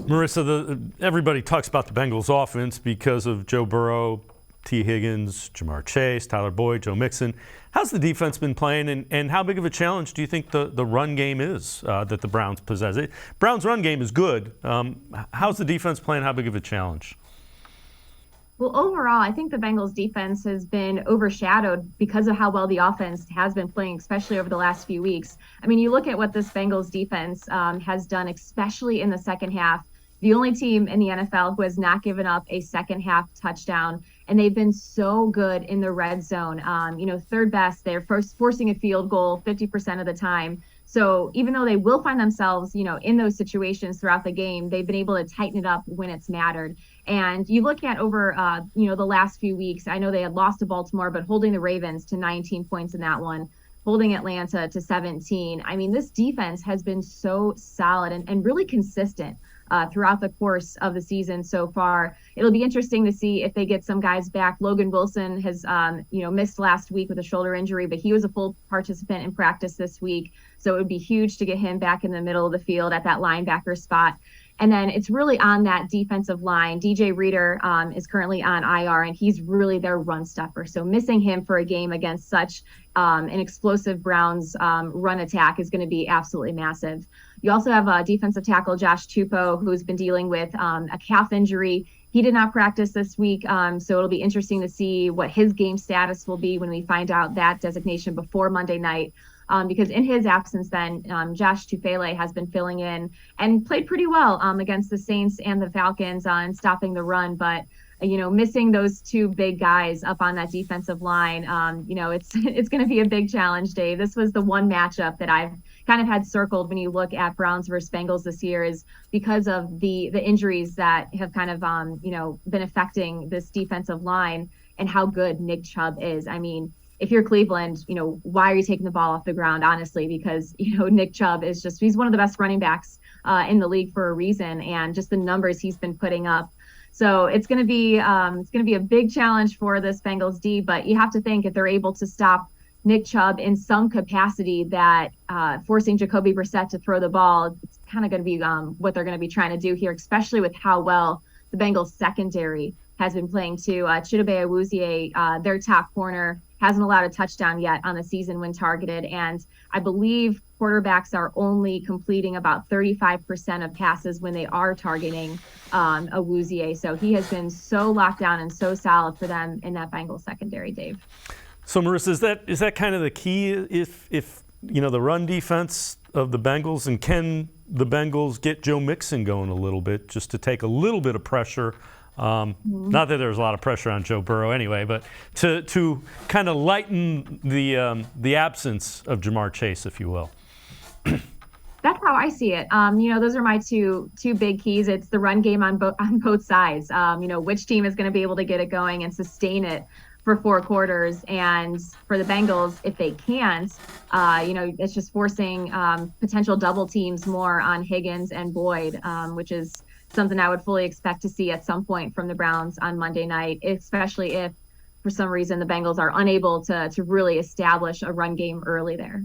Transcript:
Marisa, everybody talks about the Bengals offense because of Joe Burrow, T. Higgins, Jamar Chase, Tyler Boyd, Joe Mixon. How's the defense been playing, and how big of a challenge do you think the run game is that the Browns possess? Browns' run game is good. How's the defense playing? How big of a challenge? Well, overall, I think the Bengals defense has been overshadowed because of how well the offense has been playing, especially over the last few weeks. I mean, you look at what this Bengals defense has done, especially in the second half. The only team in the NFL who has not given up a second half touchdown, and they've been so good in the red zone. Third best, they're forcing a field goal 50% of the time. So even though they will find themselves, in those situations throughout the game, they've been able to tighten it up when it's mattered. And you look at over, the last few weeks, I know they had lost to Baltimore, but holding the Ravens to 19 points in that one, holding Atlanta to 17. I mean, this defense has been so solid and really consistent throughout the course of the season so far. It'll be interesting to see if they get some guys back. Logan Wilson has, missed last week with a shoulder injury, but he was a full participant in practice this week. So it would be huge to get him back in the middle of the field at that linebacker spot. And then it's really on that defensive line. DJ Reader is currently on IR, and he's really their run stuffer. So missing him for a game against such an explosive Browns run attack is going to be absolutely massive. You also have defensive tackle Josh Tupou, who's been dealing with a calf injury. He did not practice this week, so it'll be interesting to see what his game status will be when we find out that designation before Monday night. Because in his absence, then Josh Tupele has been filling in and played pretty well against the Saints and the Falcons on stopping the run. But missing those two big guys up on that defensive line, it's going to be a big challenge, Dave. This was the one matchup that I've kind of had circled when you look at Browns versus Bengals this year, is because of the injuries that have kind of been affecting this defensive line and how good Nick Chubb is. I mean, if you're Cleveland, why are you taking the ball off the ground, honestly? Because, Nick Chubb is he's one of the best running backs in the league for a reason, and just the numbers he's been putting up. So it's going to be a big challenge for this Bengals D, but you have to think if they're able to stop Nick Chubb in some capacity, that forcing Jacoby Brissett to throw the ball, it's kind of going to be what they're going to be trying to do here, especially with how well the Bengals secondary has been playing too. Chidobe Awuzie, their top corner, hasn't allowed a touchdown yet on the season when targeted. And I believe quarterbacks are only completing about 35% of passes when they are targeting Awuzie. So he has been so locked down and so solid for them in that Bengals secondary, Dave. So Marissa, is that kind of the key? If the run defense of the Bengals, and can the Bengals get Joe Mixon going a little bit just to take a little bit of pressure? Not that there's a lot of pressure on Joe Burrow anyway, but to kind of lighten the absence of Jamar Chase, if you will. That's how I see it. Those are my two big keys. It's the run game on both sides. Which team is going to be able to get it going and sustain it for 4 quarters. And for the Bengals, if they can't, it's just forcing potential double teams more on Higgins and Boyd, which is something I would fully expect to see at some point from the Browns on Monday night, especially if for some reason the Bengals are unable to really establish a run game early there.